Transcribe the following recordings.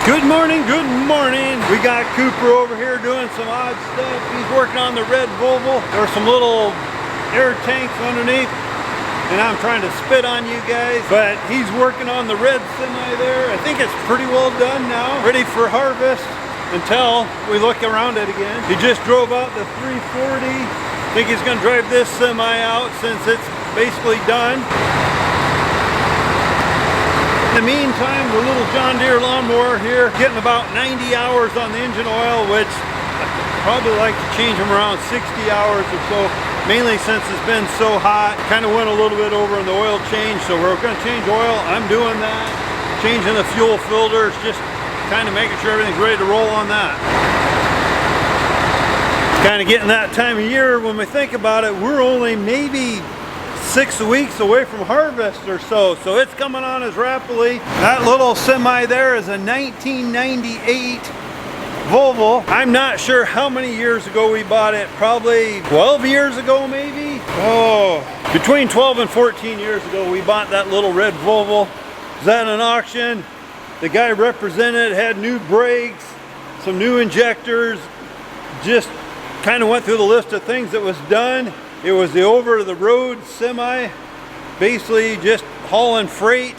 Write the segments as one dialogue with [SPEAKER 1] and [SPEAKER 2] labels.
[SPEAKER 1] Good morning, good morning. We got Cooper over here doing some odd stuff. He's working on the red Volvo. There are some little air tanks underneath, and I'm trying to spit on you guys, but he's working on the red semi there. I think it's pretty well done now, ready for harvest until we look around it again. He just drove out the 340. I think he's gonna drive this semi out since it's basically done. In the meantime, the little John Deere lawnmower here, getting about 90 hours on the engine oil, which I'd probably like to change them around 60 hours or so, mainly since it's been so hot. Kind of went a little bit over in the oil change, so we're going to change oil. I'm doing that, changing the fuel filters, just kind of making sure everything's ready to roll on that. It's kind of getting that time of year when we think about it. We're only maybe 6 weeks away from harvest or so it's coming on as rapidly. That little semi there is a 1998 Volvo. I'm not sure how many years ago we bought it, probably 12 years ago maybe. Oh, between 12 and 14 years ago we bought that little red Volvo. It was at an auction. The guy represented, had new brakes, some new injectors, just kind of went through the list of things that was done. It was the over-the-road semi, basically just hauling freight,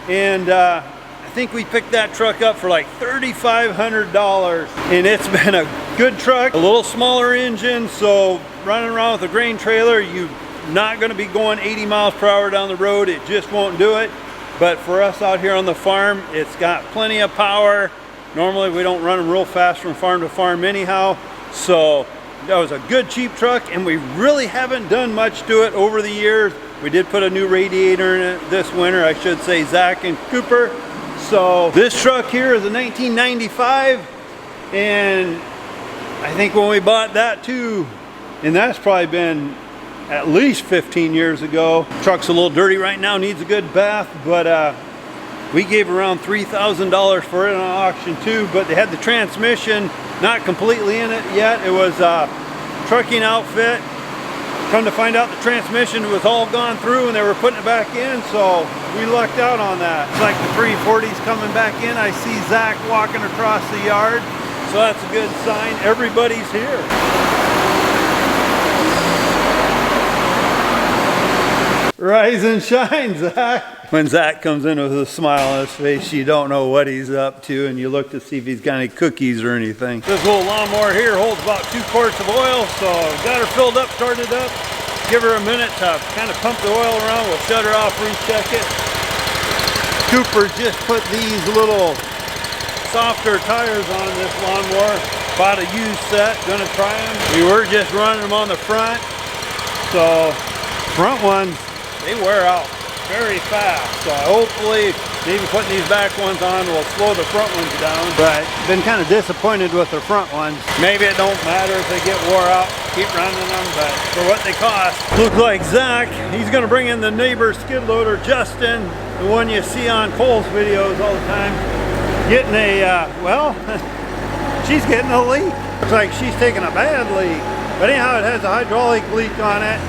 [SPEAKER 1] and I think we picked that truck up for like $3,500, and it's been a good truck. A little smaller engine, so running around with a grain trailer, you're not going to be going 80 miles per hour down the road. It just won't do it. But for us out here on the farm, it's got plenty of power. Normally we don't run them real fast from farm to farm anyhow, so that was a good cheap truck, and we really haven't done much to it over the years. We did put a new radiator in it this winter, I should say, Zach and Cooper. So this truck here is a 1995, and I think when we bought that too, and that's probably been at least 15 years ago. Truck's a little dirty right now, needs a good bath, but we gave around $3,000 for it on auction too, but they had the transmission not completely in it yet. It was a trucking outfit. Come to find out the transmission was all gone through and they were putting it back in, so we lucked out on that. It's like the 340's coming back in. I see Zach walking across the yard, so that's a good sign. Everybody's here. Rise and shine, Zach. When Zach comes in with a smile on his face, you don't know what he's up to, and you look to see if he's got any cookies or anything. This little lawnmower here holds about 2 quarts of oil, so got her filled up, started up. Give her a minute to kind of pump the oil around. We'll shut her off, recheck it. Cooper just put these little softer tires on this lawnmower. Bought a used set, gonna try them. We were just running them on the front, so front ones, they wear out very fast, so hopefully maybe putting these back ones on will slow the front ones down, but been kind of disappointed with the front ones. Maybe it don't matter if they get wore out, keep running them, but for what they cost. Looks like Zach, he's going to bring in the neighbor skid loader, Justin, the one you see on Cole's videos all the time, getting a well, she's getting a leak. Looks like she's taking a bad leak, but anyhow, it has a hydraulic leak on it,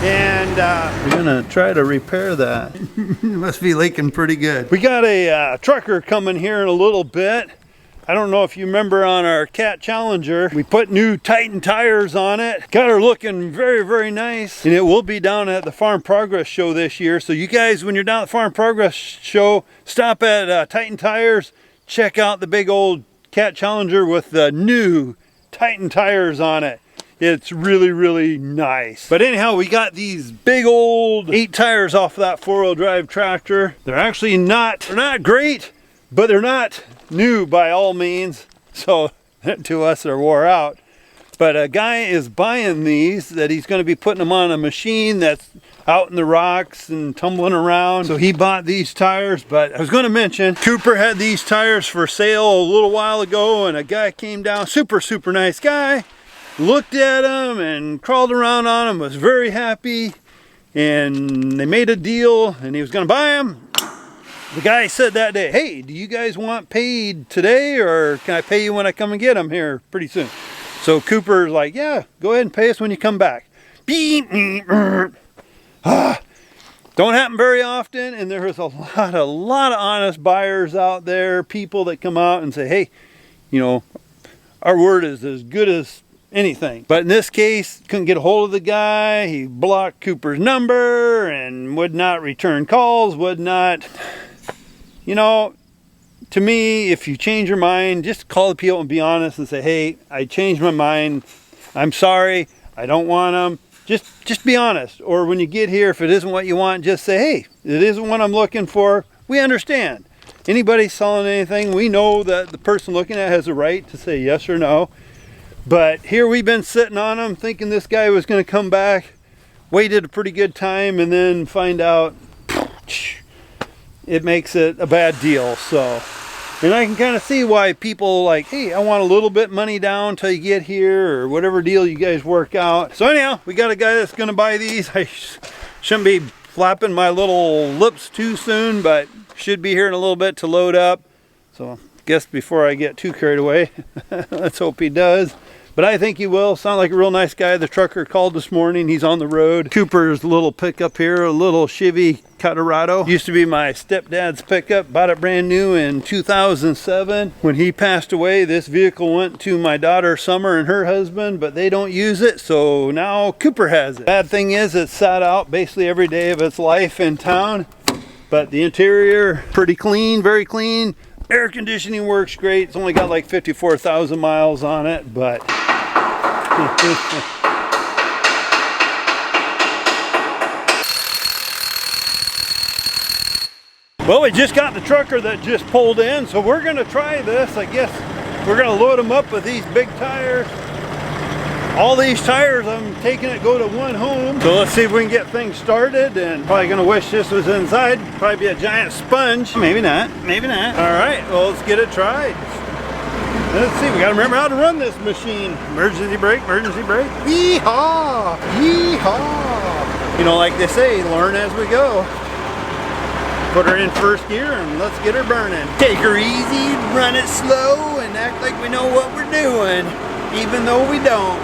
[SPEAKER 1] and we're gonna try to repair that. It must be leaking pretty good. We got a trucker coming here in a little bit. I don't know if you remember on our Cat Challenger, we put new Titan tires on it. Got her looking very, very nice, and it will be down at the Farm Progress Show this year. So you guys, when you're down at the Farm Progress Show, stop at Titan Tires, check out the big old Cat Challenger with the new Titan tires on it. It's really, really nice. But anyhow, we got these big old 8 tires off that 4-wheel drive tractor. They're actually not great, but they're not new by all means. So to us, they're wore out. But a guy is buying these that he's going to be putting them on a machine that's out in the rocks and tumbling around. So he bought these tires, but I was going to mention, Cooper had these tires for sale a little while ago, and a guy came down, super, super nice guy, looked at them and crawled around on them, was very happy, and they made a deal and he was going to buy them. The guy said that day, hey, do you guys want paid today, or can I pay you when I come and get them here pretty soon? So Cooper's like, yeah, go ahead and pay us when you come back. Don't happen very often, and there's a lot of honest buyers out there, people that come out and say, hey, you know, our word is as good as anything. But in this case, couldn't get a hold of the guy. He blocked Cooper's number and would not return calls, would not, you know, to me, if you change your mind, just call the people and be honest and say, hey, I changed my mind. I'm sorry. I don't want them. Just be honest. Or when you get here, if it isn't what you want, just say, hey, it isn't what I'm looking for. We understand. Anybody selling anything, we know that the person looking at has a right to say yes or no. But here we've been sitting on them thinking this guy was going to come back, waited a pretty good time, and then find out it makes it a bad deal. So, and I can kind of see why people like, hey, I want a little bit money down till you get here, or whatever deal you guys work out. So anyhow, we got a guy that's going to buy these. I shouldn't be flapping my little lips too soon, but should be here in a little bit to load up. So I guess before I get too carried away, let's hope he does. But I think he will. Sound like a real nice guy. The trucker called this morning. He's on the road. Cooper's little pickup here, a little Chevy Colorado. Used to be my stepdad's pickup. Bought it brand new in 2007. When he passed away, this vehicle went to my daughter Summer and her husband, but they don't use it, so now Cooper has it. Bad thing is it sat out basically every day of its life in town, but the interior, pretty clean, very clean. Air conditioning works great. It's only got like 54,000 miles on it, but well, we just got the trucker that just pulled in, so we're going to try this. I guess we're going to load them up with these big tires. All these tires, I'm taking it, go to one home. So let's see if we can get things started, and probably going to wish this was inside. Probably be a giant sponge. Maybe not, maybe not. All right, well, let's get it tried. Let's see, we got to remember how to run this machine. Emergency brake, emergency brake. Yee-haw, yee-haw. You know, like they say, learn as we go. Put her in first gear and let's get her burning. Take her easy, run it slow, and act like we know what we're doing, even though we don't.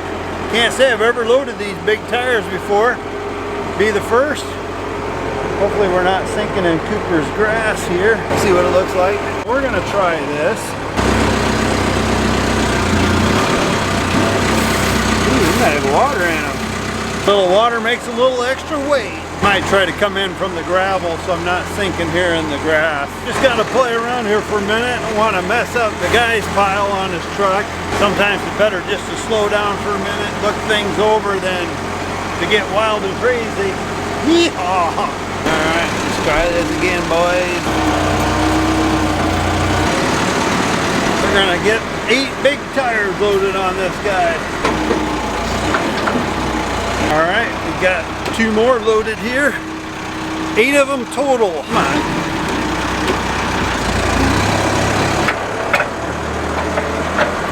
[SPEAKER 1] Can't say I've ever loaded these big tires before. Be the first. Hopefully we're not sinking in Cooper's grass here. See what it looks like. We're gonna try this. Ooh, they have water in them. A little water makes a little extra weight. Might try to come in from the gravel so I'm not sinking here in the grass. Just gotta play around here for a minute. I don't want to mess up the guy's pile on his truck. Sometimes it's better just to slow down for a minute, look things over than to get wild and crazy. Yeehaw! Alright, let's try this again, boys. We're gonna get 8 big tires loaded on this guy. Alright, we got 2 more loaded here. 8 of them total. Come on.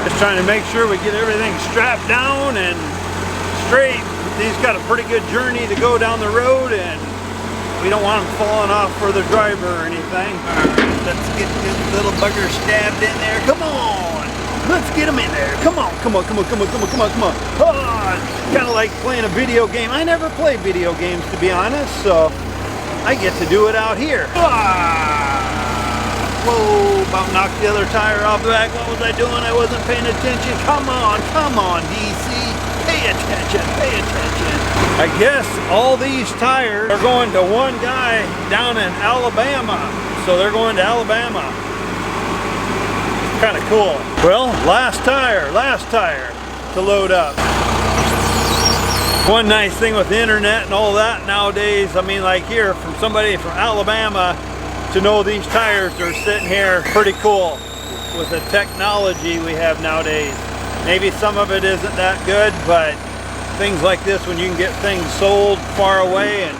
[SPEAKER 1] Just trying to make sure we get everything strapped down and straight. These got a pretty good journey to go down the road, and we don't want them falling off for the driver or anything. Alright, let's get this little bugger stabbed in there. Come on. Let's get them in there. Come on, come on, come on, come on, come on, come on, come on. Oh, kind of like playing a video game. I never play video games, to be honest, so I get to do it out here. Ah! Whoa, about knocked the other tire off the back. What was I doing? I wasn't paying attention. Come on, DC. Pay attention, pay attention. I guess all these tires are going to one guy down in Alabama. So they're going to Alabama. Kind of cool. Well, last tire to load up. One nice thing with the internet and all that nowadays, I mean, like here, from somebody from Alabama to know these tires are sitting here, pretty cool with the technology we have nowadays. Maybe some of it isn't that good, but things like this, when you can get things sold far away and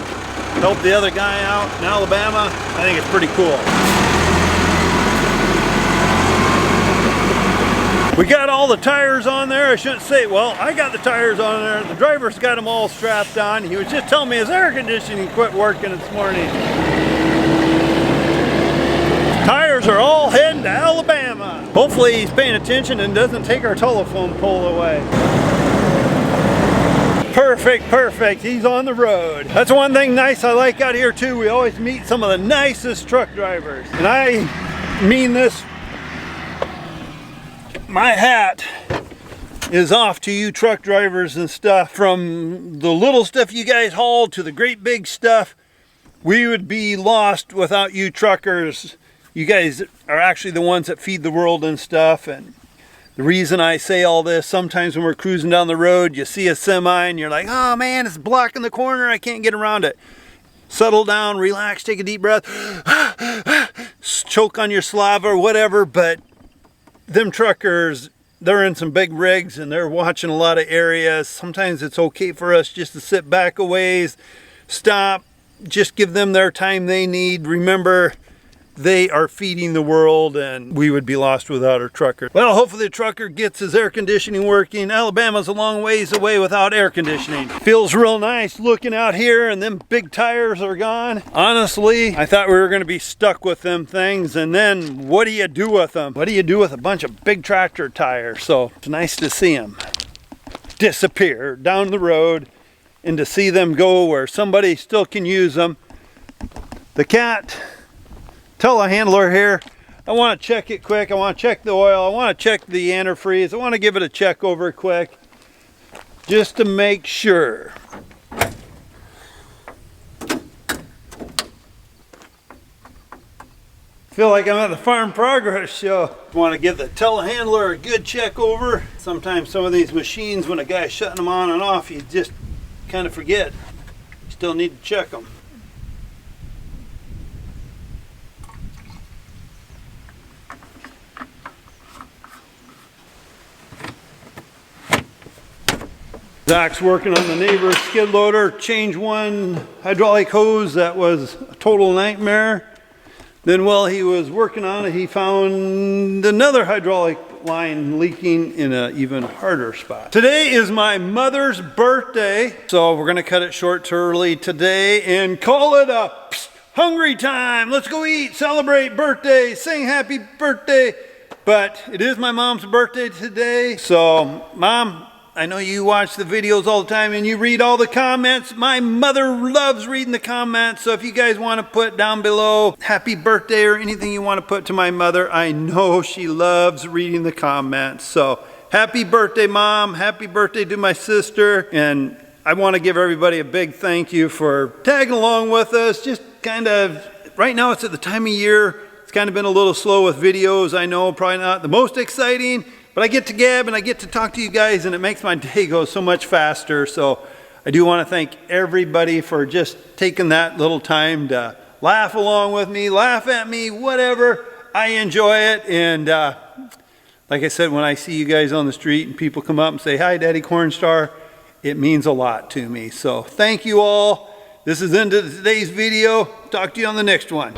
[SPEAKER 1] help the other guy out in Alabama, I think it's pretty cool. We got all the tires on there. I shouldn't say, well, I got the tires on there. The driver's got them all strapped on. He was just telling me his air conditioning quit working this morning. Tires are all heading to Alabama. Hopefully he's paying attention and doesn't take our telephone pole away. Perfect, perfect. He's on the road. That's one thing nice I like out here too. We always meet some of the nicest truck drivers. And I mean this, my hat is off to you truck drivers and stuff. From the little stuff you guys haul to the great big stuff, we would be lost without you truckers. You guys are actually the ones that feed the world and stuff. And the reason I say all this, sometimes when we're cruising down the road, you see a semi and you're like, oh man, it's blocking the corner, I can't get around it. Settle down, relax, take a deep breath, choke on your slava or whatever. But them truckers, they're in some big rigs and they're watching a lot of areas. Sometimes it's okay for us just to sit back a ways, stop, just give them their time they need. Remember, they are feeding the world and we would be lost without our trucker. Well, hopefully the trucker gets his air conditioning working. Alabama's a long ways away without air conditioning. Feels real nice looking out here and them big tires are gone. Honestly, I thought we were gonna be stuck with them things, and then what do you do with them? What do you do with a bunch of big tractor tires? So it's nice to see them disappear down the road and to see them go where somebody still can use them. The cat telehandler here, I want to check it quick. I want to check the oil. I want to check the antifreeze. I want to give it a check over quick just to make sure. Feel like I'm at the Farm Progress show. Want to give the telehandler a good check over. Sometimes some of these machines, when a guy's shutting them on and off, you just kind of forget. You still need to check them. Zach's working on the neighbor's skid loader, changed one hydraulic hose that was a total nightmare. Then while he was working on it, he found another hydraulic line leaking in an even harder spot. Today is my mother's birthday, so we're gonna cut it short to early today and call it a hungry time. Let's go eat, celebrate birthday, sing happy birthday. But it is my mom's birthday today, so Mom, I know you watch the videos all the time and you read all the comments. My mother loves reading the comments. So if you guys want to put down below happy birthday or anything you want to put to my mother, I know she loves reading the comments. So happy birthday, Mom. Happy birthday to my sister. And I want to give everybody a big thank you for tagging along with us. Just kind of, right now it's at the time of year. It's kind of been a little slow with videos. I know, probably not the most exciting. But I get to gab and I get to talk to you guys and it makes my day go so much faster. So I do want to thank everybody for just taking that little time to laugh along with me, laugh at me, whatever. I enjoy it. And like I said, when I see you guys on the street and people come up and say, hi, Daddy Cornstar, it means a lot to me. So thank you all. This is the end of today's video. Talk to you on the next one.